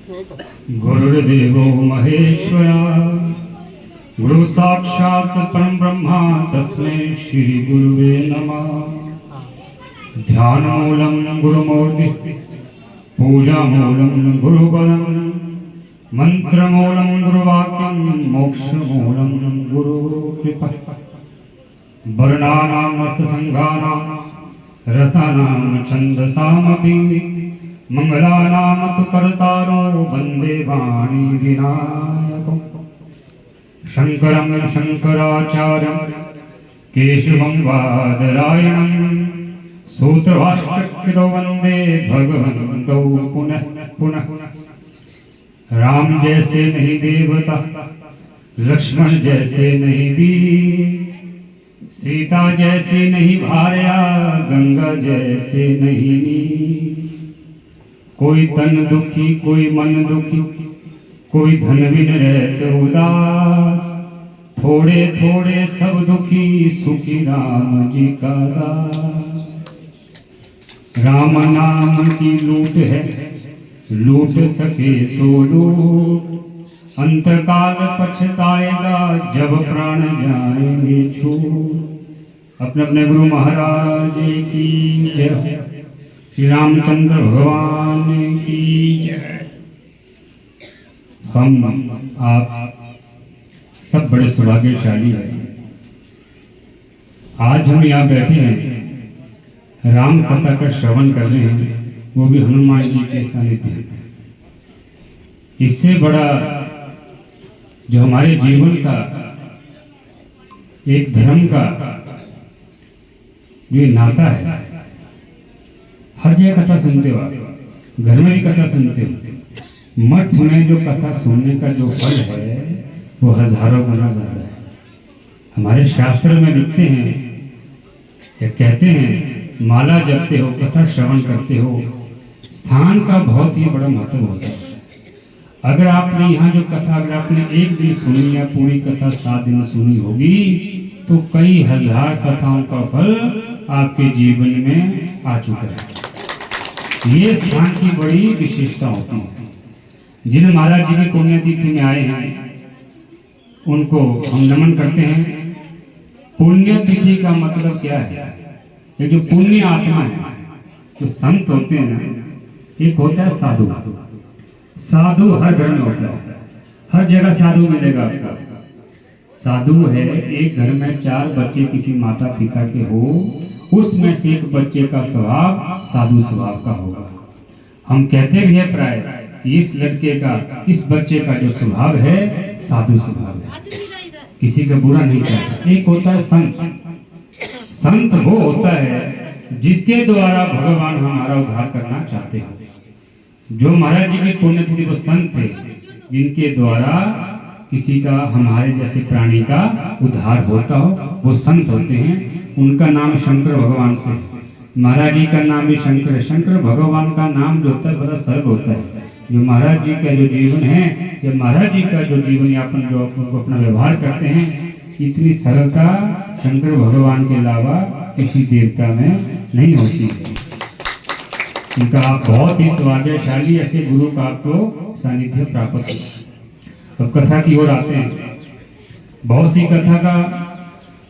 गुरुर्देवो महेश्वरा गुरु साक्षात् परम ब्रह्मा तस्मै श्री गुरुवे नमः। ध्यानमूलं गुरुमूर्ति पूजामूलं गुरुबलं मंत्रमूलं गुरुवाक्यं मोक्षमूलं गुरुकृपा। वर्णानां अर्थसंघानां रसानां छन्दसामपि मंगलानां तु कर्तारो वन्दे वाणी विनायकम्। शंकरं शंकराचार्यं केशवं बादरायणं सूत्रभाष्यकृतो वन्दे भगवन्तौ पुनः पुनः। राम जैसे नहीं देवता, लक्ष्मण जैसे नहीं वीर, सीता जैसी नहीं भार्या, गंगा जैसे नहीं नीर। कोई तन दुखी कोई मन दुखी, कोई धन बिन रहते उदास, थोड़े थोड़े सब दुखी सुखी राम जी का दास। राम नाम की लूट है लूट सके सो लूट, अंतकाल पछताएगा जब प्राण जाएंगे छूट। अपने अपने गुरु महाराज की जय, श्री रामचंद्र भगवान की जय। हम आप सब बड़े सौभाग्यशाली हैं। आज हम यहाँ बैठे हैं, राम कथा का श्रवण कर रहे हैं, वो भी हनुमान जी के सानिध्य में। इससे बड़ा जो हमारे जीवन का एक धर्म का जो नाता है, हर जगह कथा सुनते हो आप, घर में भी कथा सुनते हो, मठ में जो कथा सुनने का जो फल है वो हजारों गुना ज्यादा है। हमारे शास्त्र में लिखते हैं या कहते हैं, माला जपते हो, कथा श्रवण करते हो, स्थान का बहुत ही बड़ा महत्व होता है। अगर आपने यहाँ जो कथा अगर आपने एक दिन सुनी या पूरी कथा 7 दिन सुनी होगी, तो कई हजार कथाओं का फल आपके जीवन में आ चुका है। ये स्थान की बड़ी विशेषता होती है। जिन महाराज जी की पुण्यतिथि में आए हैं उनको हम नमन करते हैं। पुण्यतिथि का मतलब क्या है? ये जो पुण्य आत्मा है, जो संत होते हैं ना, एक होता है साधु। साधु हर घर में होता है, हर जगह साधु मिलेगा आपको। साधु है, एक घर में 4 बच्चे किसी माता पिता के हो, उसमें से एक बच्चे का स्वभाव साधु स्वभाव का होगा। हम कहते भी है प्राय कि इस लड़के का, इस बच्चे का जो स्वभाव है साधु स्वभाव है, किसी का बुरा नहीं चाहता। एक होता है संत। संत वो होता है जिसके द्वारा भगवान हमारा उद्धार करना चाहते हैं। जो महाराज जी की पुण्यतिथि वो संत थे जिनके द्वारा किसी का, हमारे जैसे प्राणी का उद्धार होता हो, वो संत होते हैं। उनका नाम शंकर भगवान से, महाराज जी का नाम भी शंकर है। शंकर भगवान का नाम जो होता है बड़ा सरल होता है। जो महाराज जी का जो जीवन है, या महाराज जी का जो जीवन यापन जो अपना व्यवहार करते हैं, इतनी सरलता शंकर भगवान के अलावा किसी देवता में नहीं होती है। उनका आप बहुत ही सौभाग्यशाली, ऐसे गुरु का आपको सानिध्य प्राप्त हो। अब कथा की ओर आते हैं। बहुत सी कथा का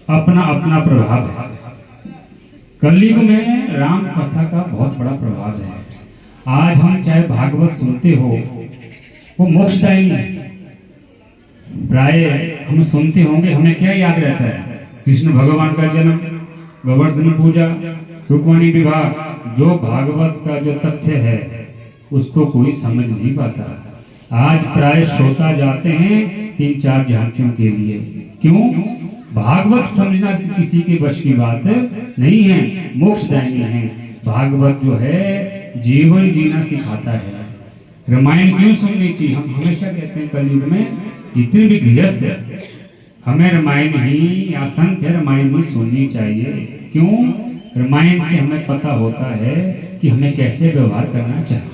अपना अपना प्रभाव है। कलयुग में राम कथा का बहुत बड़ा प्रभाव है। आज हम चाहे भागवत सुनते हो, वो मोक्षदायी है। प्राय हम सुनते होंगे, हमें क्या याद रहता है? कृष्ण भगवान का जन्म, गोवर्धन पूजा, रुक्मिणी विवाह। जो भागवत का जो तथ्य है उसको कोई समझ नहीं पाता। आज प्राय श्रोता जाते हैं 3-4 झांकियों के लिए। क्यों? भागवत समझना किसी के वश की बात नहीं है, मोक्षदायी है। भागवत जो है जीवन जीना सिखाता है। रामायण क्यों सुननी चाहिए? हम हमेशा कहते हैं कलयुग में जितने भी गृहस्थ है, हमें रामायण ही, या संत है, रामायण ही सुननी चाहिए। क्यों? रामायण से हमें पता होता है कि हमें कैसे व्यवहार करना चाहिए,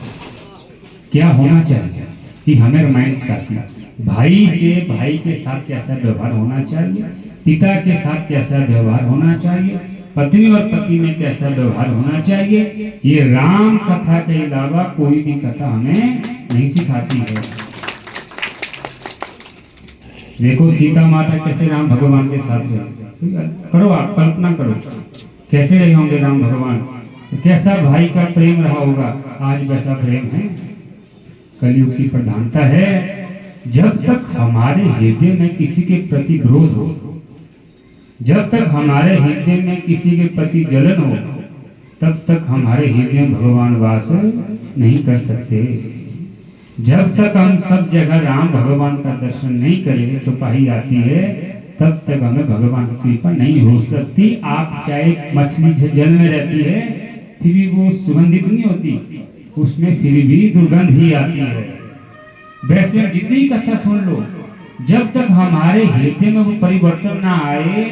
क्या होना चाहिए। कि हमें रामायण सिखाती है। भाई से, भाई के साथ कैसा व्यवहार होना चाहिए, पिता के साथ कैसा व्यवहार होना चाहिए, पत्नी और पति में कैसा व्यवहार होना चाहिए, ये राम कथा के अलावा कोई भी कथा हमें नहीं सिखाती है। देखो सीता माता कैसे राम भगवान के साथ रहे, करो आप कल्पना करो कैसे रहे होंगे राम भगवान, तो कैसा भाई का प्रेम रहा होगा। आज वैसा प्रेम है? कलयुग की प्रधानता है। जब तक हमारे हृदय में किसी के प्रति विरोध हो, जब तक हमारे हृदय में किसी के प्रति जलन हो, तब तक हमारे हृदय में भगवान वास नहीं कर सकते। जब तक हम सब जगह राम भगवान का दर्शन नहीं करें, चौपाई आती है, तब तक हमें भगवान की कृपा नहीं हो सकती। आप चाहे मछली जल में रहती है फिर भी वो सुगंधित नहीं होती, उसमें फिर भी दुर्गंध ही आती है। वैसे जितनी कथा सुन लो, जब तक हमारे हृदय में वो परिवर्तन ना आए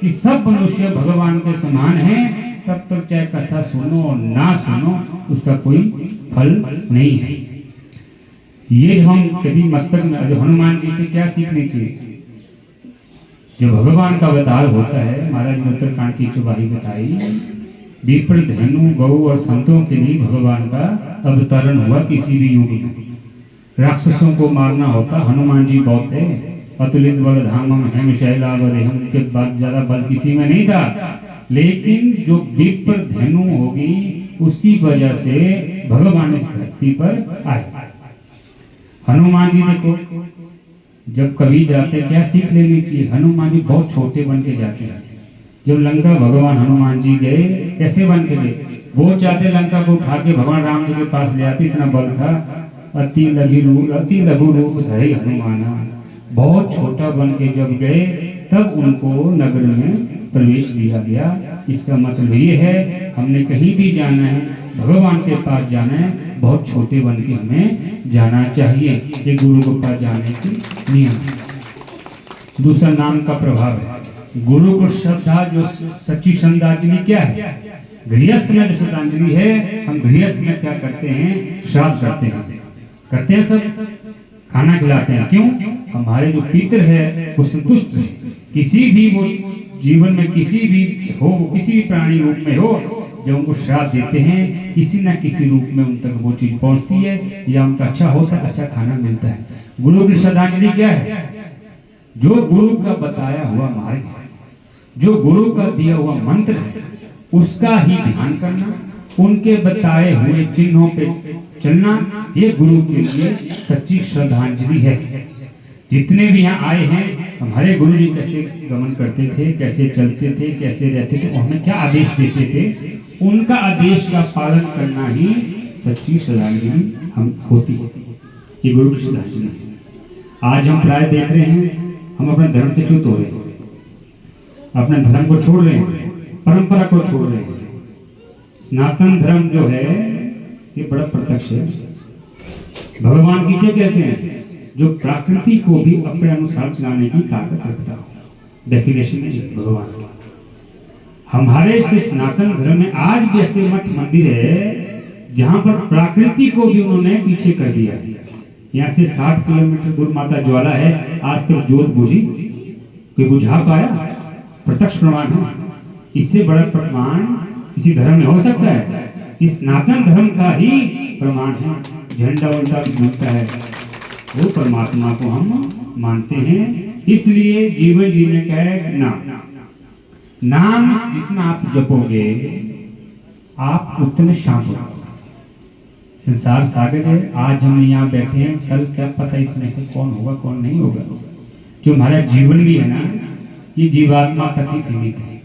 कि सब मनुष्य भगवान के समान हैं, तब तक चाहे कथा सुनो और ना सुनो उसका कोई फल नहीं है। ये जब हम कभी मस्तक में हनुमान जी से क्या सीखनी चाहिए, जो भगवान का अवतार होता है, महाराज ने उत्तरकांड की चौपाई बताई, विप्र धेनु गौ और संतों के लिए भगवान का अवतरण हुआ। किसी भी युग में राक्षसों को मारना होता, हनुमान जी बहुत थे, अतुलित बल धामम हेम शैलावदेहम, के बाद ज्यादा बल किसी में नहीं था, लेकिन जो विप्र धेनु होगी उसकी वजह से भगवान इस धरती पर आए। हनुमान जी देखो जब कभी जाते क्या सीख लेनी चाहिए, हनुमान जी बहुत छोटे बन के जाते हैं। जब लंका भगवान हनुमान जी गए, कैसे बन के गए, वो चाहते लंका को उठा के भगवान राम जी के पास ले आते, इतना बल था। अति लघु रूप धरे हनुमाना, बहुत छोटा बन के जब गए तब उनको नगर में प्रवेश दिया गया। इसका मतलब ये है हमने कहीं भी जाना है, भगवान के पास जाना है, बहुत छोटे बन के हमें जाना चाहिए। ये गुरु के पास जाने की नियम। दूसरा नाम का प्रभाव है, गुरु को श्रद्धा, जो सच्ची श्रद्धांजलि क्या है, गृहस्थ में जो श्रद्धांजलि है, हम गृहस्थ में क्या करते हैं, श्राद्ध करते हैं सब, खाना खिलाते हैं। क्यों? हमारे जो पितर है वो संतुष्ट है, किसी भी वो जीवन में किसी भी हो, किसी भी प्राणी रूप में हो, जब उनको श्राद्ध देते हैं किसी न किसी रूप में उन तक वो चीज पहुंचती है, या उनका अच्छा होता है, अच्छा खाना मिलता है। गुरु की श्रद्धांजलि क्या है, जो गुरु का बताया हुआ मार्ग है, जो गुरु का दिया हुआ मंत्र है, उसका ही ध्यान करना, उनके बताए हुए चिन्हों पे चलना, ये गुरु के लिए सच्ची श्रद्धांजलि है। जितने भी यहाँ आए हैं, हमारे गुरु जी कैसे गमन करते थे, कैसे चलते थे, कैसे रहते थे, हमें क्या आदेश देते थे, उनका आदेश का पालन करना ही सच्ची श्रद्धांजलि हम होती है। ये गुरु की श्रद्धांजलि है। आज हम प्राय देख रहे हैं हम अपने धर्म से च्युत हो रहे हैं, अपने धर्म को छोड़ रहे हैं, परंपरा को छोड़ रहे हैं। सनातन धर्म जो है ये बड़ा प्रत्यक्ष है। भगवान किसे कहते हैं, जो प्रकृति को भी अपने अनुसार चलाने की ताकत रखता हो। डेफिनेशन है भगवान का। हमारे से सनातन धर्म में आज भी ऐसे मठ मंदिर है जहां पर प्रकृति को भी उन्होंने पीछे कर दिया है। यहाँ से 60 किलोमीटर दूर माता ज्वाला है, आज तक जोत बुझी, कोई बुझा पाया? प्रत्यक्ष प्रमाण है। इससे बड़ा प्रमाण किसी धर्म में हो सकता है? इस सनातन धर्म का ही प्रमाण है। झंडा उल्टा मिलता है, वो परमात्मा को हम मानते हैं। इसलिए जीवन जीने का है नाम जितना आप जपोगे आप उतने शांत हो। संसार सागर है, आज हम यहाँ बैठे हैं, कल क्या पता इसमें से कौन होगा कौन नहीं होगा। जो हमारा जीवन भी है ना, ये जीवात्मा तक ही सीमित है।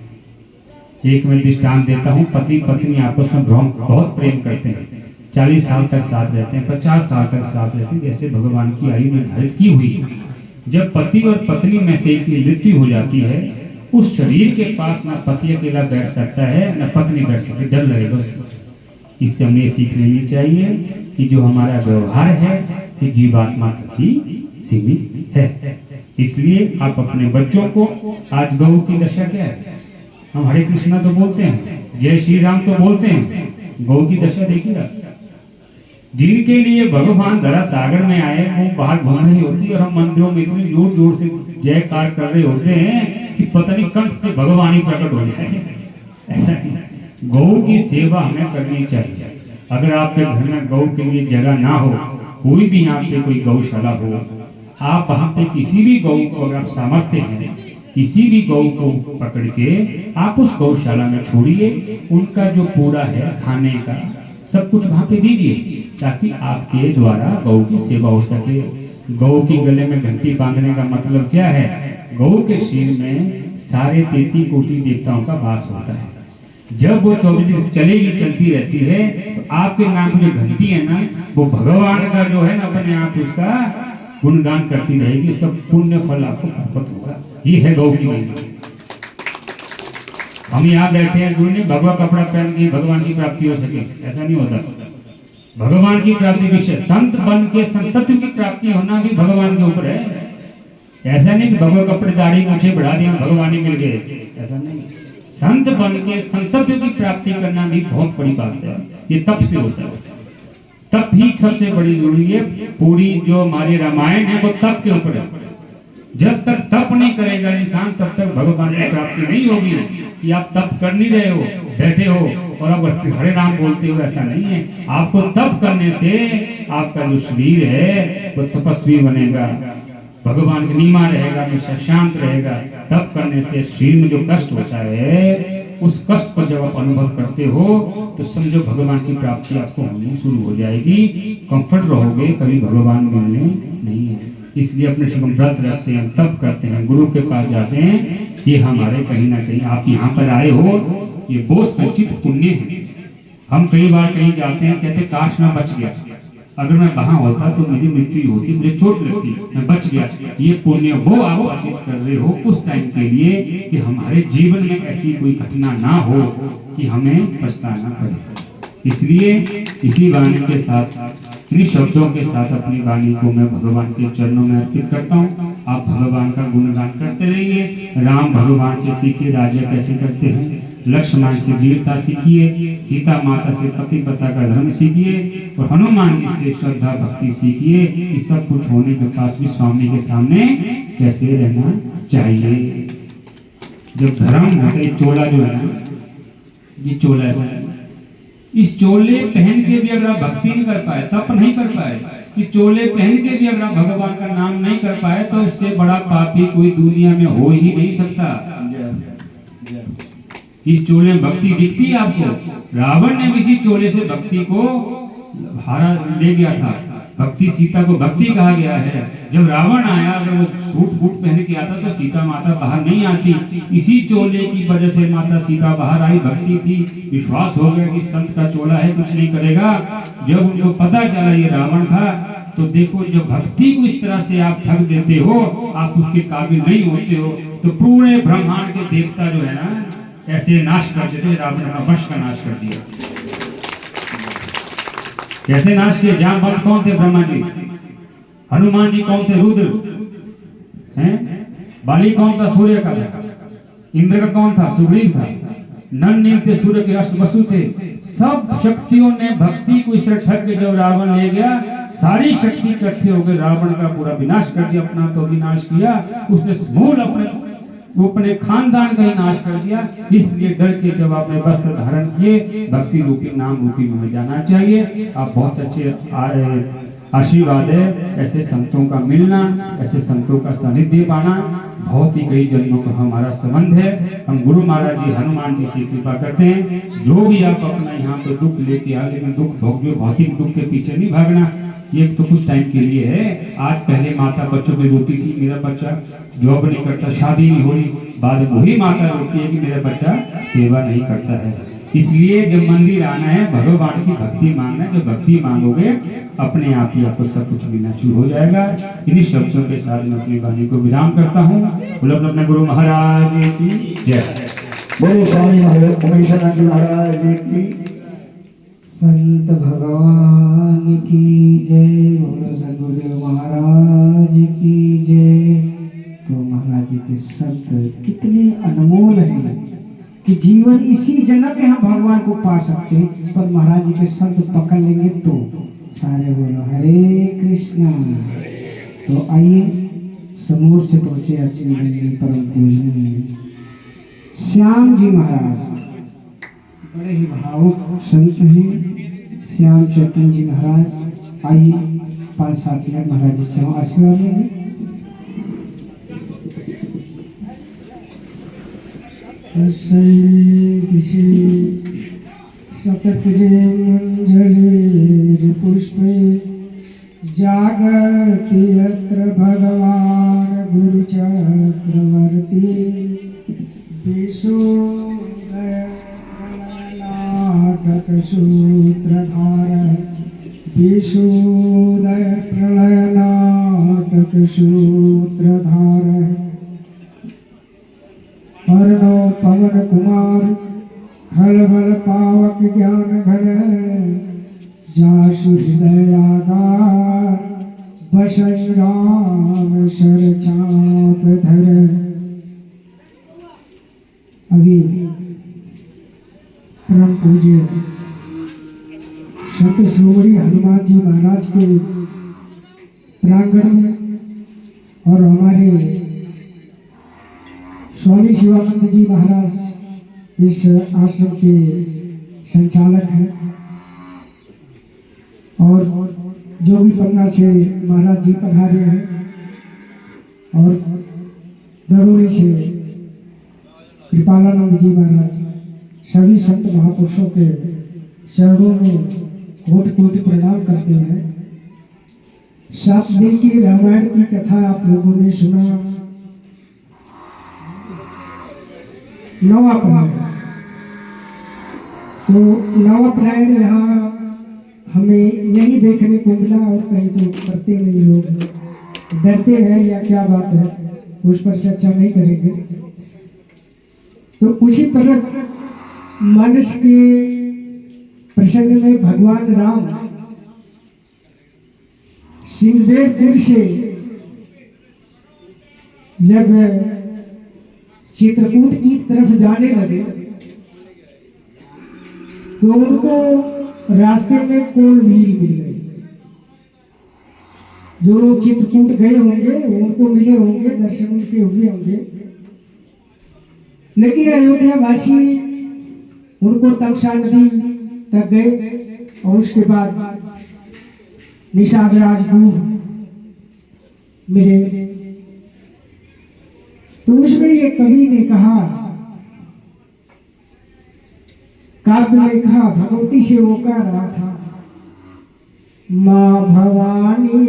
एक मैं दृष्टांत देता हूँ, पति पत्नी आपस में बहुत प्रेम करते हैं, 40 साल तक साथ रहते हैं, 50 साल तक साथ रहते हैं, जैसे भगवान की आयु निर्धारित की हुई है। जब पति और पत्नी में से एक की मृत्यु हो जाती है, उस शरीर के पास ना पति अकेला बैठ सकता है ना पत्नी बैठ सकती, डर लगेगा उसको। इससे हमें सीख लेनी चाहिए कि जो हमारा व्यवहार है कि जीवात्मा तक ही सीमित है। इसलिए आप अपने बच्चों को, आज गौ की दशा क्या है, हम हरे कृष्णा तो बोलते हैं, जय श्री राम तो बोलते हैं, गौ की दशा देखिए। जिनके लिए भगवान धरा सागर में आए वो बाहर घूम रही होती है और हम मंदिरों में इतनी जोर जोर से जयकार कर रहे होते हैं कि पता नहीं कंठ से भगवान ही प्रकट हो जाए। ऐसा नहीं, गौ की सेवा हमें करनी चाहिए। अगर आपके घर में गौ के लिए जगह ना हो, कोई भी यहाँ पे कोई गौशाला हो, आप वहाँ पे किसी भी गौ को अगर आप सामर्थ्य हैं, किसी भी गौ को पकड़ के आप उस गौशाला में छोड़िए, उनका जो पूरा है खाने का सब कुछ वहाँ पे दीजिए, ताकि आपके द्वारा गौ की सेवा हो सके। गौ की गले में घंटी बांधने का मतलब क्या है? गौ के सिर में सारे 33 कोटि देवताओं का वास होता है। जब वो 24 दिन चलेगी, चलती रहती है, तो आपके नाम की जो घंटी है ना, वो भगवान का जो है ना अपने आप उसका गुणगान करती रहेगी, उसका पुण्य फल आपको प्राप्त होगा। ये है गौ की महिमा। हम यहाँ बैठे हैं, जो नहीं भगवा कपड़ा पहन के भगवान की प्राप्ति हो सके, ऐसा नहीं होता। भगवान की प्राप्ति विषय संत बन के संतत्व की प्राप्ति होना भी भगवान के ऊपर है। ऐसा नहीं कि भगवा कपड़े दाढ़ी मूछे बढ़ा दिया भगवान ही मिल गए, ऐसा नहीं। संत बन के संतत्व की प्राप्ति करना भी बहुत बड़ी बात है। ये तप से होता है। तप ही सबसे बड़ी जरूरी है। पूरी जो हमारी रामायण है वो तप के ऊपर है। जब तक तप नहीं करेगा इंसान, तब तक भगवान की प्राप्ति नहीं होगी। कि आप तप कर नहीं रहे हो, बैठे हो और आप हरे राम बोलते हो, ऐसा नहीं है। आपको तप करने से आपका जो शरीर है वो तपस्वी बनेगा, भगवान के नीमा रहेगा, हमेशा शांत रहेगा। तप करने से शरीर में जो कष्ट होता है, उस कष्ट को जब आप अनुभव करते हो तो समझो भगवान की प्राप्ति आपको होनी शुरू हो जाएगी। कंफर्ट रहोगे, कभी भगवान मिलने नहीं है। इसलिए अपने शिव व्रत रखते हैं, तप करते हैं, गुरु के पास जाते हैं। ये हमारे कहीं ना कहीं आप यहाँ पर आए हो, ये बहुत संचित पुण्य है। हम कई बार कहीं जाते हैं, कहते काश मैं बच गया, अगर मैं वहां होता तो मेरी मृत्यु होती, मुझे चोट लगती, मैं बच गया। ये पुण्य वो आप अर्जित कर रहे हो उस टाइम के लिए कि हमारे जीवन में ऐसी कोई घटना ना हो कि हमें पछताना पड़े। इसलिए इसी वाणी के साथ, इन शब्दों के साथ अपनी वाणी को मैं भगवान के चरणों में अर्पित करता हूँ। आप भगवान का गुणगान करते रहिए। राम भगवान से सीखिए राजा कैसे करते हैं, लक्ष्मण से वीरता सीखिए, सीता माता से पति पता का धर्म सीखिए, और हनुमान जी से श्रद्धा भक्ति सीखिए कि सब कुछ होने के पास भी स्वामी के सामने कैसे रहना चाहिए। जब धर्म होता है, चोला जो है ना, ये चोला ऐसा है, इस चोले पहन के भी अगर आप भक्ति नहीं कर पाए, तप नहीं कर पाए, इस चोले पहन के भी अगर आप भगवान का नाम नहीं कर पाए, तो उससे बड़ा पापी कोई दुनिया में हो ही नहीं सकता। इस चोले में भक्ति दिखती है आपको। रावण ने भी इसी चोले से भक्ति को हारा ले गया था। भक्ति, सीता को भक्ति कहा गया है। जब रावण आया, अगर वो सूट बूट पहन के आता तो सीता माता बाहर नहीं आती। इसी चोले की वजह से माता सीता बाहर आई। भक्ति थी, विश्वास हो गया कि संत का चोला है, कुछ नहीं करेगा। जब उनको पता चला ये रावण था, तो देखो जब भक्ति को इस तरह से आप ठग देते हो, आप उसके काबिल नहीं होते हो, तो पूरे ब्रह्मांड के देवता जो है ना, ऐसे नाश कर देते। रावण का वंश का नाश कर दिया। कैसे नाश किया? जामवंत कौन थे? ब्रह्मा जी। हनुमान जी कौन थे? रुद्र हैं। बाली कौन था? सूर्य का था। इंद्र का कौन था? सुग्रीव था। नन नील थे, सूर्य के अष्ट वसु थे। सब शक्तियों ने भक्ति को इस तरह ठग के जब रावण ले गया, सारी शक्ति इकट्ठे हो गए, रावण का पूरा विनाश कर दिया। अपना तो विनाश किया, उसने समूल अपने खानदान का ही नाश कर दिया। इसलिए डर के जब आपने वस्त्र धारण किए, भक्ति रूपी नाम रूपी में जाना चाहिए। आप बहुत अच्छे आशीर्वाद है। ऐसे संतों का मिलना, ऐसे संतों का सानिध्य पाना बहुत ही कई जन्मों का हमारा संबंध है। हम गुरु महाराज जी, हनुमान जी से कृपा करते हैं। जो भी आप अपना यहाँ पे दुख लेके आ, लेकिन दुख जो भौतिक दुख के पीछे नहीं भागना। ये तो कुछ टाइम के लिए है। आज पहले माता बच्चों की रोती थी, मेरा बच्चा जॉब नहीं करता, शादी नहीं हो रही। बाद में वही माता रोती है कि मेरा बच्चा सेवा नहीं करता है। इसलिए जब मंदिर आना है, भगवान की भक्ति मांगना है। जब भक्ति मांगोगे, अपने आप ही आपको सब कुछ मिलना शुरू हो जाएगा। इन्हीं शब्दों के साथ मैं अपनी वाणी को विराम करता हूँ। अपने गुरु महाराज की जय। बोले स्वामी उमेशानंद महाराज की, संत भगवान की जय। बोलो सदगुरुदेव महाराज की जय। तो महाराज जी के शब्द कितने अनमोल हैं कि जीवन इसी जन्म में हम भगवान को पा सकते हैं। पर महाराज जी के शब्द पकड़ लेंगे तो सारे बोलो हरे कृष्णा। तो आइए समूह से पहुंचे अर्चन परम पूजनीय श्याम जी महाराज। बड़े ही भावुक संत हैं श्याम चैतन्य जी महाराज। आइए 5-7 मिनट महाराज जी से हम आशीर्वाद लेंगे। सतत रे मंजरी पुष्पे जागर्ति यत्र भगवान गुरु चक्रवर्ती विशोदय नाटक सूत्रधार विशोदय प्रलय नाटक सूत्रधार अर्णव पवन कुमार हल बल पावक ज्ञान घन जासु हृदयागार बसई राम सर चाप धर। अभी परम पूज्य संत श्रोमणी हनुमान जी महाराज के प्रांगण में और हमारे स्वामी शिवानंद जी महाराज इस आश्रम के संचालक हैं और जो भी पन्ना से महाराज जी पधारे हैं और दड़ोरी से कृपालानंद जी महाराज सभी संत महापुरुषों के चरणों में कोटि कोटि प्रणाम करते हैं। 7 दिन की रामायण की कथा आप लोगों ने सुना। 9 अप्रैल तो 9 अप्रैल यहाँ हमें नहीं देखने को मिला और कहीं तो करते नहीं, लोग डरते हैं या क्या बात है, उस पर चर्चा नहीं करेंगे। तो उसी तरह मानस के प्रसंग में भगवान राम सिंहदेवपुर से जब चित्रकूट की तरफ जाने लगे तो उनको रास्ते में कोल भील मिल गई। जो लोग चित्रकूट गए होंगे उनको मिले होंगे, दर्शन उनके हुए होंगे, लेकिन अयोध्या वासी उनको तमसा नदी तक गए और उसके बाद निषाद राजगुह मिले। तो उसमें ये कवि ने कहा, काव्य में कहा, भगवती से वो कह रहा था, माँ भवानी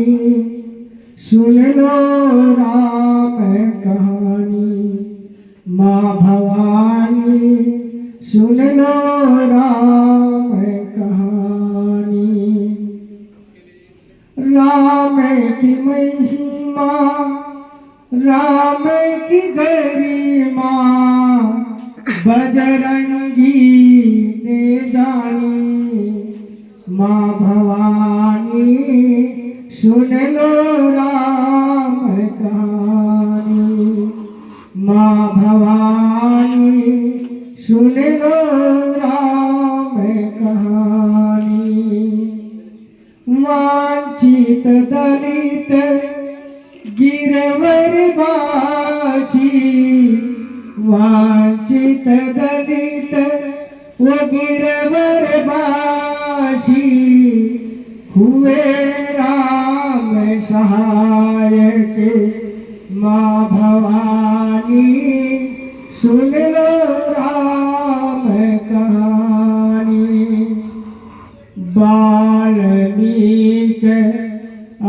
सुन लो राम कहानी, माँ भवानी सुन लो राम कहानी, राम की महिमा राम की गरिमा बजरंगी ने जानी, माँ भवानी सुन लो राम कहानी, माँ भवानी सुन लो राम कहानी। वांछित दलित गिरवर बासी, वांछित दलित वो गिरवर बासी, हुए राम सहायक, माँ भवानी सुन लो राम कहानी। वाल्मीक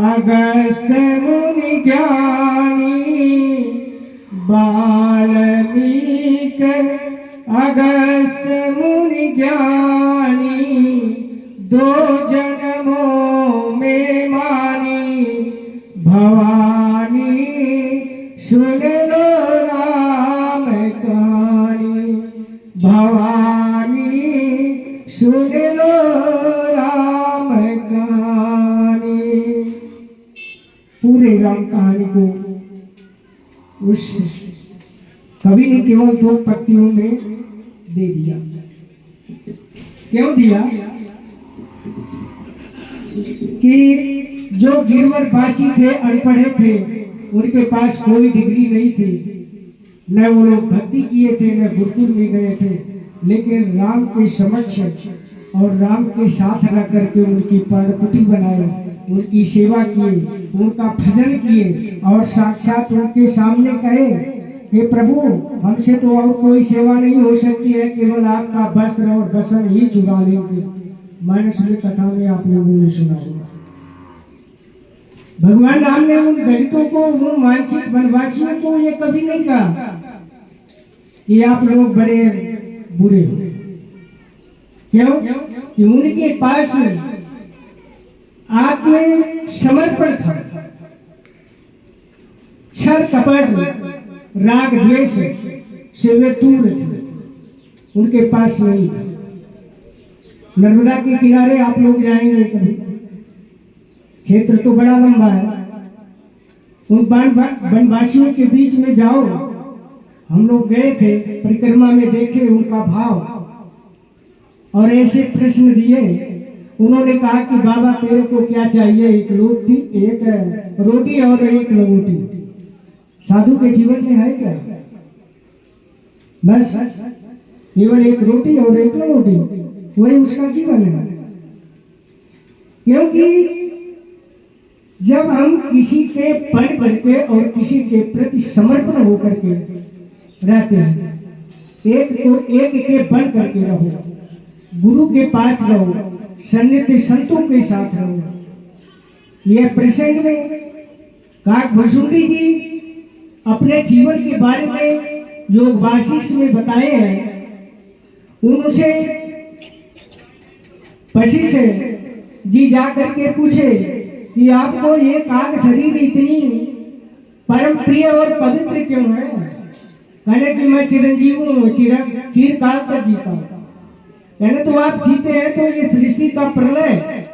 अगस्त्य मुनि ज्ञानी, वाल्मीक अगस्त्य मुनि ज्ञानी, 2 जन्मों में मानी, भवानी सुन लो राम कहानी, भवानी सुन लो राम कहानी। पूरे राम कहानी को उस कवि ने केवल 2 पंक्तियों में दे दिया। क्यों दिया? कि जो गिरवरवासी थे, अनपढ़े थे, उनके पास कोई डिग्री नहीं थी, न वो लोग भक्ति किए थे, न गुरुकुल में गए थे, लेकिन राम के समक्ष और राम के साथ रह करके उनकी पर्णकुटी बनाए, उनकी सेवा किए, उनका भजन किए और साक्षात उनके सामने कहे कि प्रभु हमसे तो और कोई सेवा नहीं हो सकती है, केवल आपका वस्त्र और बसन ही चुरा लेंगे। मानस में कथा में आप लोगों ने सुना होगा। भगवान राम ने उन दलितों को, उन वांछित वनवासियों को ये कभी नहीं कहा कि आप लोग बड़े बुरे हो। क्यों? कि उनके पास आत्म समर्पण था। छल कपट राग द्वेष से वे दूर थे, उनके पास नहीं था। नर्मदा के किनारे आप लोग जाएंगे कभी, क्षेत्र तो बड़ा लंबा है, उन वनवासियों के बीच में जाओ। हम लोग गए थे, परिक्रमा में देखे उनका भाव और ऐसे प्रश्न दिए। उन्होंने कहा कि बाबा तेरे को क्या चाहिए? एक रोटी और एक लंगोटी। साधु के जीवन में है क्या? बस केवल एक रोटी और एक लंगोटी, वही उसका जीवन है। क्योंकि जब हम किसी के बन करके और किसी के प्रति समर्पण होकर के रहते हैं, एक के बन करके रहो, गुरु के पास रहो, सन्निधि संतों के साथ रहो। यह प्रसंग में काकभुसुंडी जी अपने जीवन के बारे में जो वाशिष्ठ में बताए हैं, उनसे वशिष्ठ जी जा करके पूछे कि आपको ये काग शरीर इतनी परम प्रिय और पवित्र क्यों है? कहने कि मैं चिरंजीव हूँ, चिरकाल तक जीता हूँ। कहने तो आप जीते हैं तो ये सृष्टि का प्रलय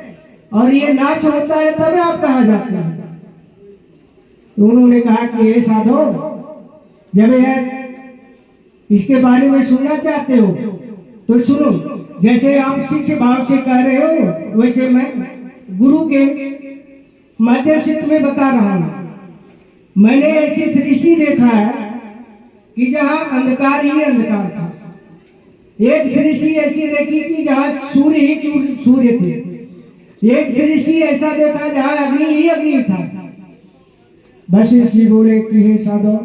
और ये नाश होता है तब आप कहाँ जाते हैं? तो उन्होंने कहा कि ये साधो, जब यह इसके बारे में सुनना चाहते हो तो सुनो। जैसे आप शिष्य भाव से कह रहे हो, वैसे मैं गुरु के माध्यम से तुम्हें बता रहा हूं। मैंने ऐसी सृष्टि देखा है कि जहां अंधकार ही अंधकार था। एक सृष्टि ऐसी देखी कि जहां सूर्य ही सूर्य थे। एक सृष्टि ऐसा देखा जहां अग्नि ही अग्नि था। वशिष्ठ जी बोले कि हे साधो,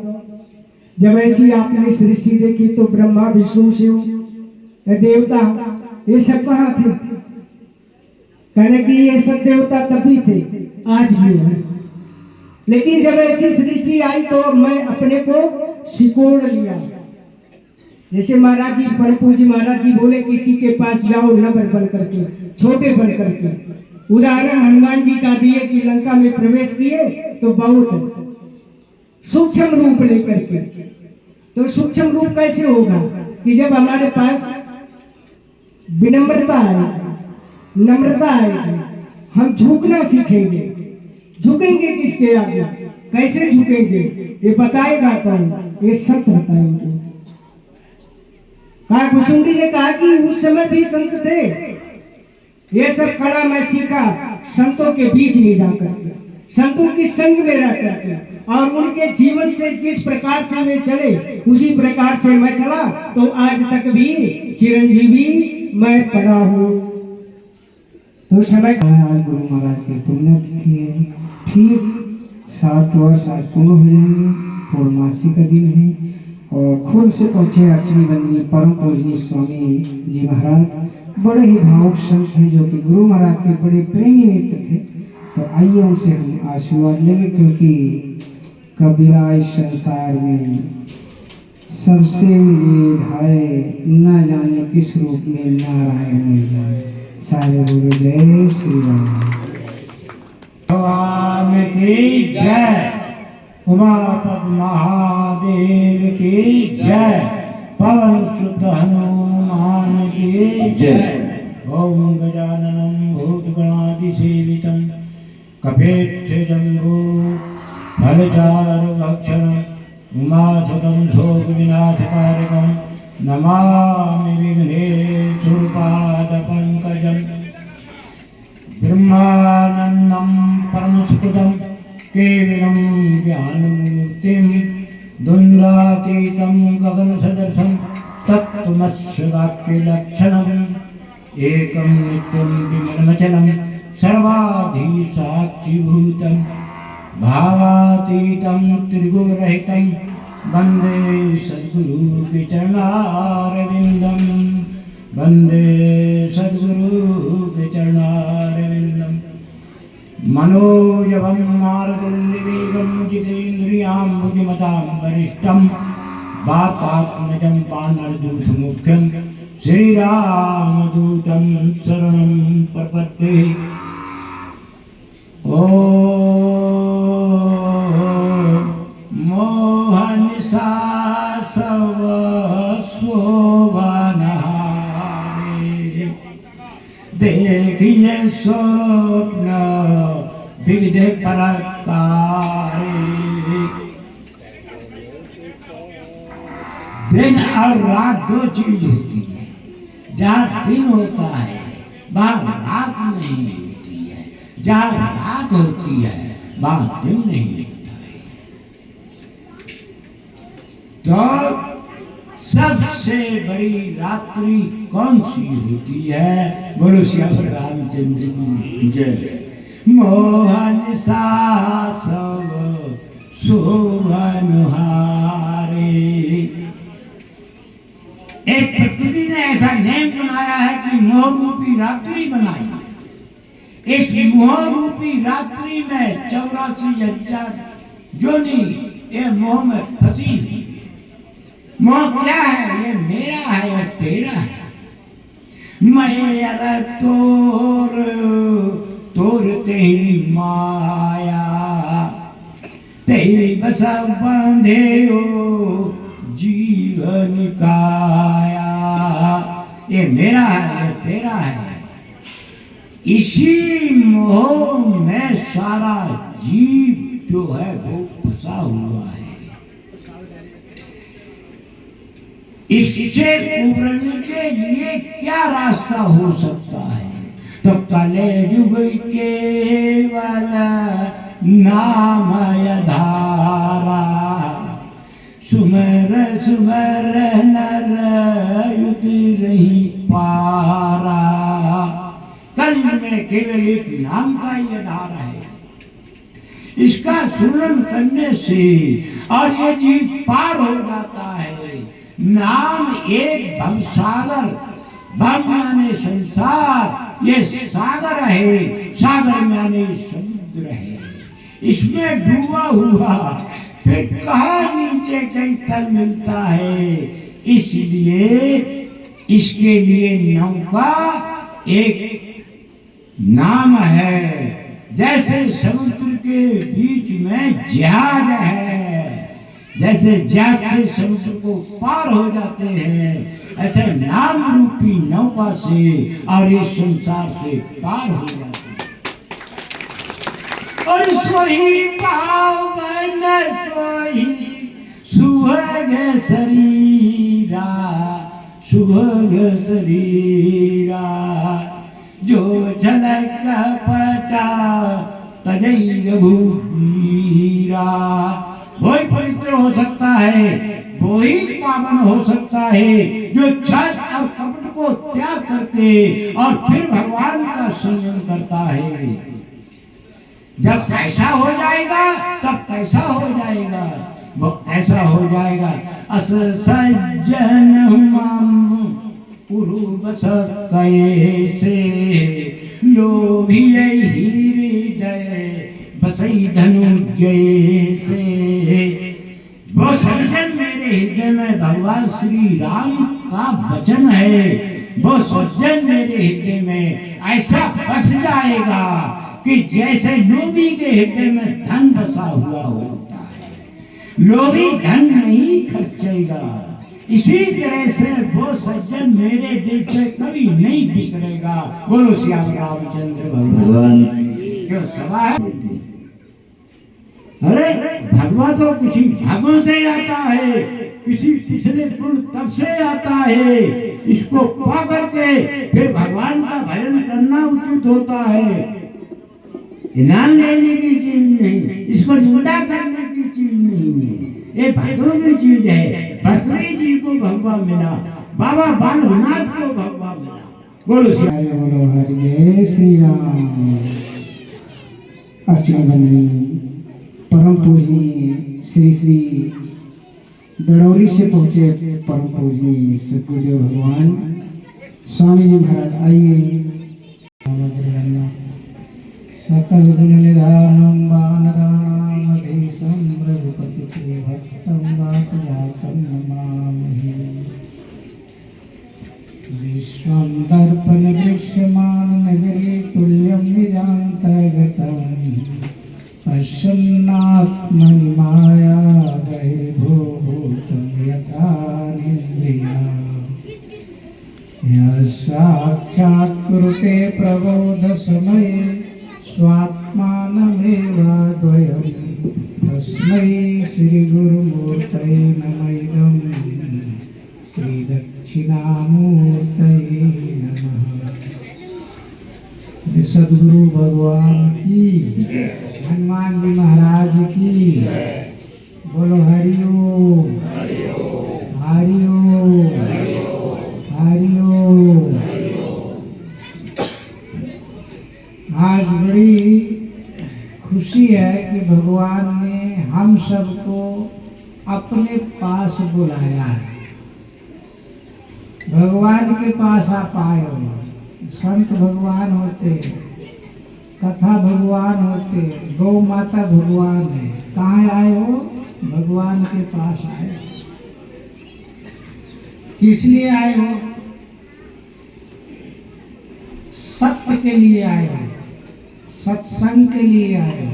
जब ऐसी आपने सृष्टि देखी तो ब्रह्मा विष्णु शिव देवता ये सब कहाँ थे? कहने कि ये सब देवता तभी थे, आज भी है। लेकिन जब ऐसी सृष्टि आई तो मैं अपने को सिकोड़ लिया। जैसे महाराज जी, परम पूज्य महाराज जी बोले किसी के पास जाओ नम्र बन करके, छोटे बन करके। उदाहरण हनुमान जी का दिए कि लंका में प्रवेश किए तो बहुत सूक्ष्म रूप लेकर के। तो सूक्ष्म रूप कैसे होगा? कि जब हमारे पास विनम्रता आएगी, नम्रता आएगी, हम झुकना सीखेंगे। झुकेंगे किसके आगे? कैसे झुकेंगे? ये बताएगा कौन? ये संत बताएंगे। काकभुसुंडी ने कहा कि उस समय भी संत थे। ये सब कला मैं सीखा संतों के बीच में जाकर के, संतों की संग में रह करके, और उनके जीवन से जिस प्रकार से वे चले उसी प्रकार से मैं चला, तो आज तक भी चिरंजीवी मैं पड़ा हूँ। तो समय आज गुरु महाराज की पुण्यतिथि है। ठीक 7 वर्ष आज पूर्ण हो जाएंगे। पूर्णमासी का दिन है और खुद से पहुंचे अर्चनी बंदनी परम पूजनीय स्वामी जी महाराज बड़े ही भावुक संत हैं, जो कि गुरु महाराज के बड़े प्रेमी मित्र थे। तो आइए उनसे हम आशीर्वाद लेंगे, क्योंकि कबीरा इस संसार में सबसे मिले धाये, न जाने किस रूप में नारायण मिल जाए। सारे बोलो जय श्री राम। भगवान की जय। उमापति महादेव की जय। पवन सुत हनुमान की जय। ओम गजाननं भूतगणादिसेवितं कपेक्षजम्बू फलचारुभक्षणं उमासुतं शोकविनाशकारकं नमामि विघ्नेश्वरपादपङ्कजं। ब्रह्मानन्दं परमसुखदं केवलं ज्ञानमूर्तिं द्वन्द्वातीतं गगनसदृशं तत्त्वमस्यवाक्यलक्षणम् एकं नित्यं विमलमचलं सर्वाधि साक्षीभूतं भावातीतं त्रिगुणरहितं वन्दे सद्गुरु के चरणारविन्दं वन्दे सद्गुरु के चरणारविन्दं मनोजवं मारुतुल्यवेगं जितेन्द्रियां बुद्धिमतां वरिष्ठं वातात्मजं वानरदूतमुख्यं श्रीरामदूतं शरणं प्रपद्ये। ॐ मोहनिशा सव शोभनहारे देखिए स्वप्न विविध प्रकारे। दिन और रात दो चीज होती है, जहाँ दिन होता है वहाँ रात नहीं होती है, जहाँ रात होती है वहाँ दिन नहीं होता है। तो सबसे बड़ी रात्रि कौन सी होती है? बोलो श्याम रामचंद्र की जय। मोहन सा सब शोभनहारे। एक प्रकृति ने ऐसा नियम बनाया है कि मोह रूपी रात्रि बनाई। इस मोह रूपी रात्रि में 84,000 योनि ये मोह में फंसी हुई है। मोह क्या है? ये मेरा है और तेरा है। मैं अगर तोरते ही माया तेरी बस बंधे हो जीवन काया। ये मेरा है, ये तेरा है। इसी मोह में सारा जीव जो है वो फंसा हुआ है। इससे उबरने के लिए क्या रास्ता हो सकता है? तो कलयुग केवल नाम धारा सुमर सुमर नर युति रही पारा। कलयुग में केवल एक नाम का ये धारा है। इसका सुमरन करने से और ये जीव पार हो जाता है। नाम एक भवसागर, भव माने संसार, ये सागर है, सागर माने समुद्र है। इसमें डूबा हुआ फिर कहाँ नीचे कहीं तल मिलता है। इसलिए इसके लिए नौका एक नाम है। जैसे समुद्र के बीच में जहाज है, जैसे जहाज से समुद्र को पार हो जाते हैं, ऐसे नाम रूपी नौका से और इस संसार से पार हो जाते हैं। और सोही पावन सोही सुभग शरीरा, सुभग शरीरा जो झलक पटा तजई रघुवीरा। वही पवित्र हो सकता है, वही पावन हो सकता है जो छल और कपट को त्याग करके और फिर भगवान का संयम करता है। जब ऐसा हो जाएगा तब कैसा हो जाएगा? वो ऐसा हो जाएगा। अस सज्जन उरुबस कैसे यो भी हृदय बसई धनु जैसे। वो सज्जन मेरे हृदय में भगवान श्री राम का वचन है। वो सज्जन मेरे हृदय में ऐसा बस जाएगा कि जैसे लोभी के हृदय में धन बसा हुआ होता है। लोभी धन नहीं खर्चेगा। इसी तरह से वो सज्जन मेरे दिल से कभी नहीं बिसरेगा। बोलो श्याम रामचंद्र भगवान। क्यों सभा है? अरे भगवान तो किसी भागों से आता है, किसी पिछले पुण्य तब से आता है। इसको पा करके फिर भगवान का भजन करना उचित होता है। इनाम लेने की चीज नहीं, इसको निंदा करने की चीज नहीं है। ये भागों की चीज है। भरतरी जी को भगवान मिला, बाबा बालनाथ को भगवा मिला। बोलो श्री हरे बोलो हरि जय श्री राम। अर्चना बंदनी परम पूजनीय श्री श्री दड़ौरी से पहुँचे परम पूजनीय सदगुरुदेव भगवान स्वामी जी महाराज आइए। सकल गुण निधानम वानराणाम देशम रघुपति भक्तम वात जातम नमामि। विश्वं दर्पण दृश्यमान नगरी तुल्यं निजान्तर्गतं पश्यन्नात्मनि माया बहिर्भूतं यथा निन्द्रिया। यः साक्षात् कुरुते प्रबोधसमये स्वात्मानमेवाद्वयं तस्मै श्रीगुरुमूर्तये नमः। इदं श्रीदक्षिणामूर्तये नमः। सदगुरु भगवान की, हनुमान जी महाराज की, बोलो हरि ओम हरि ओम हरि ओम। आज बड़ी खुशी है कि भगवान ने हम सबको अपने पास बुलाया है। भगवान के पास आप आए हो। संत भगवान होते, कथा भगवान होते, गौ माता भगवान है। कहाँ आए हो? भगवान के पास आए। किस लिए आए हो? सत्य के लिए आए हो, सत्संग के लिए आए हो।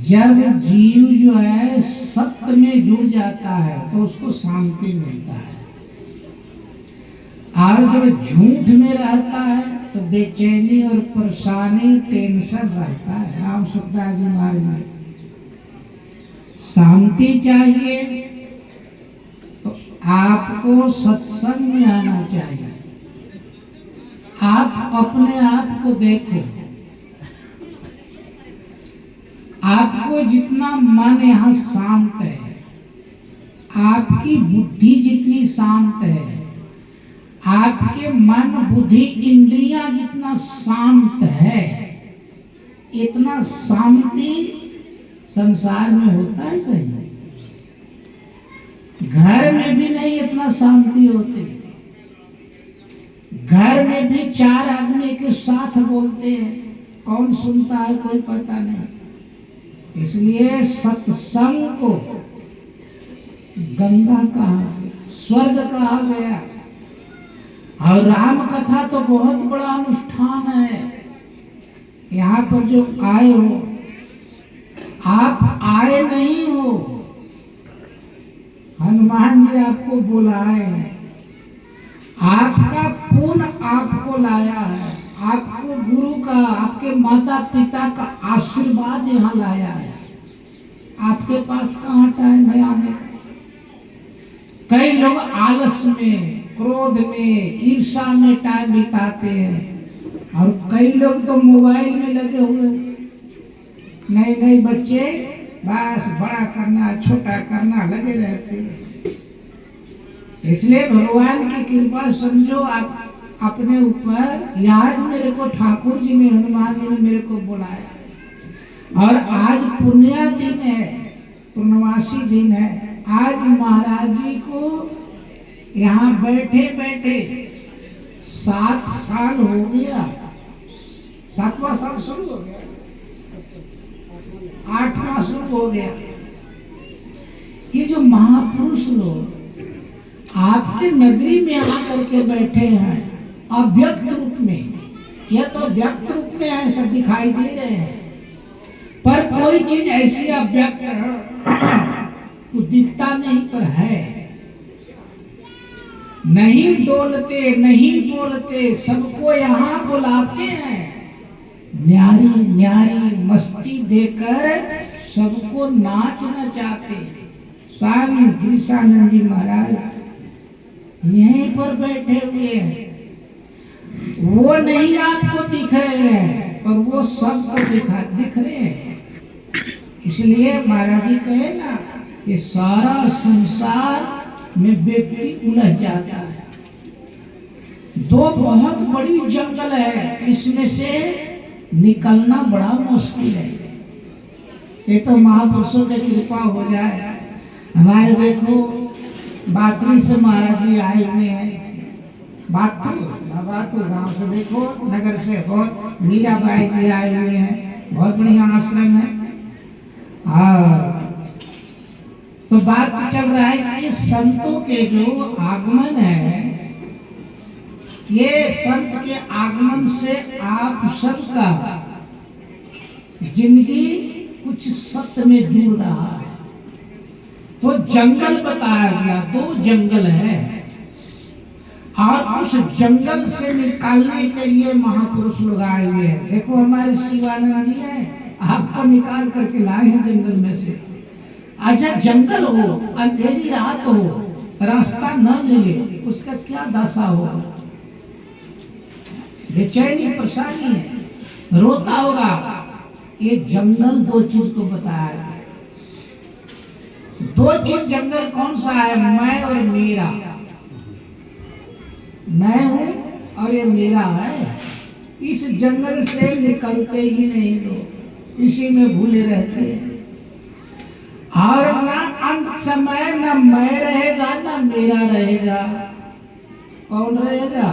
जब जीव जो है सत्य में जुड़ जाता है तो उसको शांति मिलता है। और जब झूठ में रहता है तो बेचैनी और परेशानी टेंशन रहता है। राम सुखदास जी महाराज ने शांति चाहिए तो आपको सत्संग में आना चाहिए। आप अपने आप को देखो। आपको जितना मन यहाँ शांत है, आपकी बुद्धि जितनी शांत है, आपके मन बुद्धि इंद्रियां जितना शांत है, इतना शांति संसार में होता है कहीं? घर में भी नहीं इतना शांति होती। घर में भी चार आदमी के साथ बोलते हैं, कौन सुनता है कोई पता नहीं। इसलिए सत्संग को गंगा कहा गया, स्वर्ग कहा गया। और राम कथा तो बहुत बड़ा अनुष्ठान है। यहाँ पर जो आए हो, आप आए नहीं हो, हनुमान जी आपको बुलाए हैं। आपका पुण्य आपको लाया है। आपको गुरु का, आपके माता पिता का आशीर्वाद यहाँ लाया है। आपके पास कहाँ टाइम है आने का? कई लोग आलस में, क्रोध में, ईर्षा में टाइम बिताते हैं। और कई लोग तो मोबाइल में लगे हुए। नए नए बच्चे बस बड़ा करना, छोटा करना लगे रहते हैं। इसलिए भगवान की कृपा समझो आप अपने ऊपर। आज मेरे को ठाकुर जी ने, हनुमान जी ने मेरे को बुलाया। और आज पुण्य दिन है, पूर्णमासी दिन है। आज महाराज जी को यहाँ बैठे बैठे 7 साल हो गया। 7वां साल शुरू हो गया, 8वां शुरू हो गया। ये जो महापुरुष लोग आपके नगरी में आकर के बैठे हैं अव्यक्त रूप में, यह तो व्यक्त रूप में है, सब दिखाई दे रहे हैं। पर कोई चीज ऐसी अव्यक्त तो दिखता नहीं पर है। नहीं डोलते, नहीं बोलते, सबको यहाँ बुलाते हैं। न्यारी न्यारी मस्ती देकर सबको नाच नचाते हैं। स्वामी गिरिशानंद जी महाराज यहीं पर बैठे हुए हैं। वो नहीं आपको दिख रहे हैं पर वो सबको दिख रहे हैं। इसलिए महाराज जी कहे ना कि सारा संसार में व्यक्ति उलझ जाता है। दो बहुत बड़ी जंगल है, इसमें से निकलना बड़ा मुश्किल है। ये तो महापुरुषों की कृपा हो जाए। हमारे देखो बातरी से महाराज जी आए हुए हैं, बातू गांव से, देखो नगर से बहुत मीराबाई जी आए हुए हैं, बहुत बढ़िया आश्रम है। तो बात चल रहा है कि संतों के जो आगमन है, ये संत के आगमन से आप सबका जिंदगी कुछ सत्य में जुड़ रहा है। तो जंगल बताया गया, दो जंगल है, और उस जंगल से निकालने के लिए महापुरुष लोग आए हुए हैं। देखो हमारे शिवानंद जी है, आपको निकाल करके लाए हैं जंगल में से। अच्छा जंगल हो, अंधेरी रात हो, रास्ता न मिले, उसका क्या दशा होगा? बेचैनी परेशानी है, रोता होगा। ये जंगल दो चीज को बताया गया। दो चीज जंगल कौन सा है? मैं और मेरा। मैं हूं और ये मेरा है। इस जंगल से निकलते ही नहीं लोग, इसी में भूले रहते हैं। और ना अंत समय ना मैं रहेगा ना मेरा रहेगा। कौन रहेगा?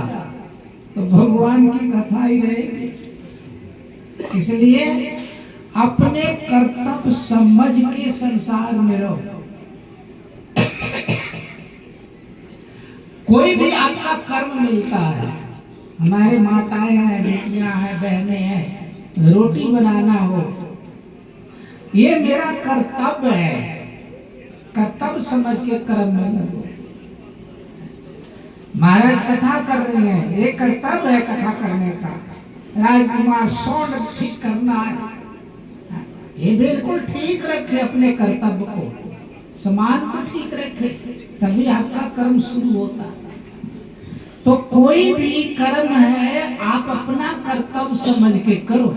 तो भगवान की कथा ही रहेगी। इसलिए अपने कर्तव्य समझ के संसार में रहो। कोई भी आपका कर्म मिलता है, हमारे माताएं हैं, बेटियां हैं, बहनें हैं, रोटी बनाना हो, ये मेरा कर्तव्य है। कर्तव्य समझ के कर्म में लगो। महाराज कथा कर रहे हैं, ये कर्तव्य है कथा करने का। राजकुमार सौंड ठीक करना है, ये बिल्कुल ठीक रखे अपने कर्तव्य को, समान को ठीक रखे, तभी आपका कर्म शुरू होता है। तो कोई भी कर्म है आप अपना कर्तव्य समझ के करो।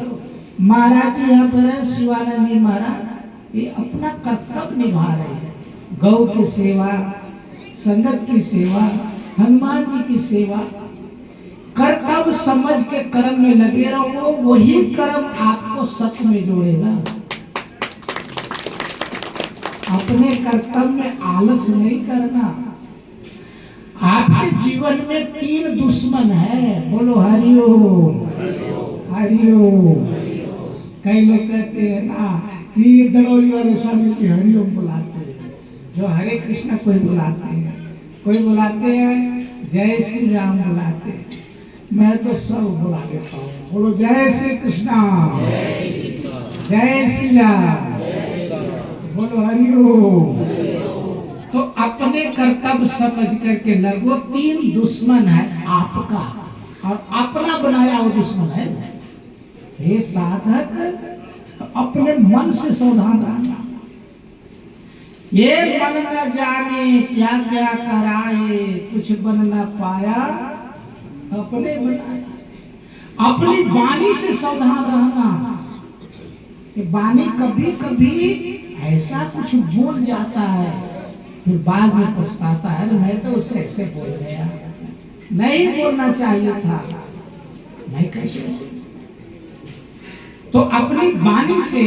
महाराज जी यहाँ पर है, शिवानंद जी महाराज, ये अपना कर्तव्य निभा रहे हैं। गौ की सेवा, संगत की सेवा, हनुमान जी की सेवा, कर्तव्य समझ के कर्म में लगे रहो। वही कर्म आपको सत्य में जोड़ेगा। अपने कर्तव्य में आलस नहीं करना। आपके जीवन में 3 दुश्मन है। बोलो हरिओम हरिओम। कई लोग कहते हैं ना कि दड़ौली वाले स्वामी जी हरिओम बुलाते हैं, जो हरे कृष्ण कोई बुलाते हैं, कोई बुलाते हैं जय श्री राम बुलाते हैं। मैं तो सब बुला देता हूँ। बोलो जय श्री कृष्णा, जय श्री राम, बोलो हरिओम। तो अपने कर्तव्य समझ करके लगो। 3 दुश्मन है आपका, और अपना बनाया वो दुश्मन है। हे साधक, अपने मन से सावधान रहना। ये मन न जाने क्या क्या कराए, कुछ बन न पाया अपने बनाया। अपनी वाणी से सावधान रहना। वाणी कभी कभी ऐसा कुछ बोल जाता है, फिर बाद में पछताता है, मैं तो उससे ऐसे बोल गया, नहीं बोलना चाहिए था, मैं कैसे। तो अपनी वाणी से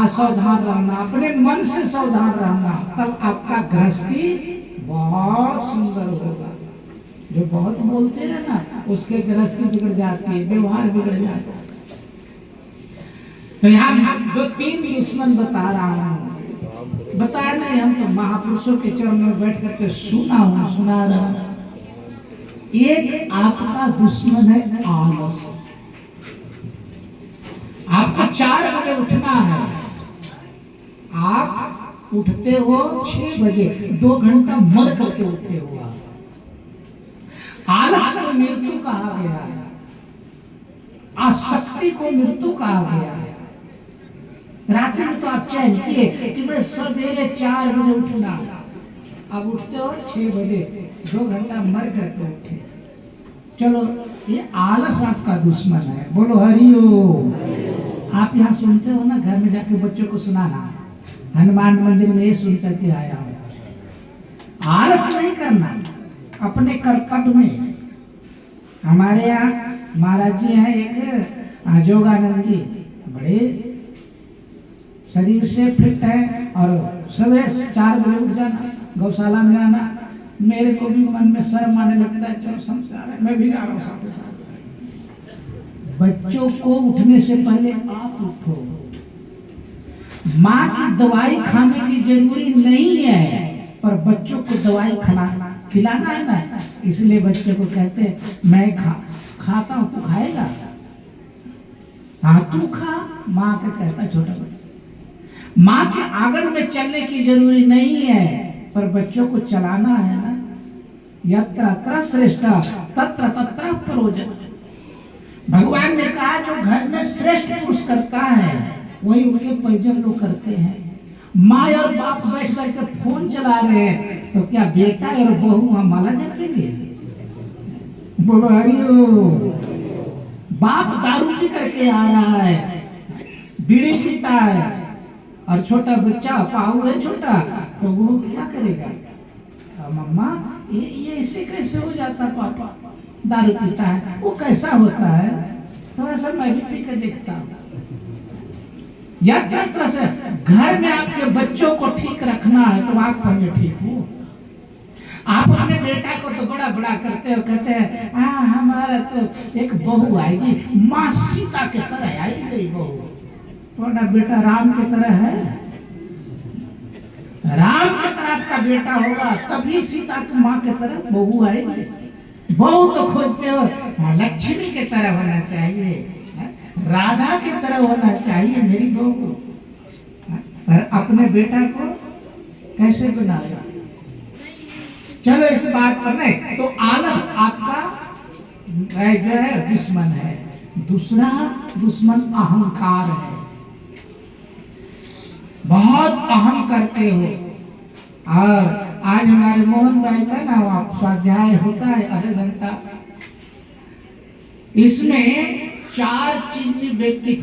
सावधान रहना, अपने मन से सावधान रहना, तब आपका गृहस्थी बहुत सुंदर होगा। जो बहुत बोलते हैं ना, उसके गृहस्थी बिगड़ जाती है, व्यवहार बिगड़ जाता है। तो यहाँ जो 3 दुश्मन बता रहा हूँ, बताया नहीं, हम तो महापुरुषों के चरण में बैठ करके सुना रहा हूँ। एक आपका दुश्मन है आलस। आपको 4 बजे उठना है, आप उठते हो 6 बजे, 2 घंटा मर करके उठे हो। आलस को मृत्यु कहा गया है, आसक्ति को मृत्यु कहा गया है। रात्रि में तो आप चयन किए कि मैं सवेरे 4 बजे उठना, अब उठते हो 6 बजे, 2 घंटा मर करके उठे। चलो, ये आलस आपका दुश्मन है। बोलो हरिओम। आप यहाँ सुनते हो ना, घर में जाके बच्चों को सुनाना। हनुमान मंदिर में ये सुन करके आया हूँ। आलस नहीं करना अपने कर्तव्य में। हमारे यहाँ महाराज जी हैं एक जोगानंद जी, बड़े शरीर से फिट है और सुबह 4 बजे उठ जाना, गौशाला में आना। मेरे को भी मन में शर्म आने लगता है, चलो समझा रहे, मैं भी जा रहा हूँ साथ के साथ। बच्चों को उठने से पहले आप उठो। माँ की दवाई खाने की जरूरी नहीं है, पर बच्चों को दवाई खिलाना है ना, इसलिए बच्चे को कहते हैं मैं खाता हूँ, तू खाएगा? हाँ तू खा, माँ का कहता छोटा बच्चा। माँ के आंगन में चलने की जरूरी नहीं है, पर बच्चों को चलाना है ना। यत्र अत्र श्रेष्ठ तत्र तत्र प्रयोजन। भगवान ने कहा जो घर में श्रेष्ठ पुरुष करता है वही उनके परिजन लोग करते हैं। माँ और बाप बैठ करके फोन चला रहे हैं तो क्या बेटा और बहू वहां माला जपेंगे? बोलो हरिओम। बाप दारू पी करके आ रहा है, बीड़ी पीता है, और छोटा बच्चा पाहु है छोटा, तो वो क्या करेगा? मम्मा ये ऐसे कैसे हो जाता? पापा दारू पीता है, वो कैसा होता है? थोड़ा सा मैं भी पी के देखता हूँ। या तरह से घर में आपके बच्चों को ठीक रखना है तो आप पहले ठीक हो। आप अपने बेटा को तो बड़ा बड़ा करते हो, कहते हैं हाँ हमारा तो एक बहू आएगी, माँ सीता के तरह आएगी गई बहू। थोड़ा बेटा राम के तरह है, राम के तरह आपका बेटा होगा तभी सीता की माँ के तरह बहू आएगी। बहू तो खोजते हो लक्ष्मी के तरह होना चाहिए, राधा की तरह होना चाहिए मेरी बहू, पर अपने बेटा को कैसे बनाएगा? चलो इस बात पर नहीं तो आलस आपका जो है दुश्मन है। दूसरा दुश्मन अहंकार है। बहुत अहम करते हो। और आज हमारे मोहन भाई का ना स्वाध्याय होता है आधा घंटा, इसमें 4 चीज में व्यक्ति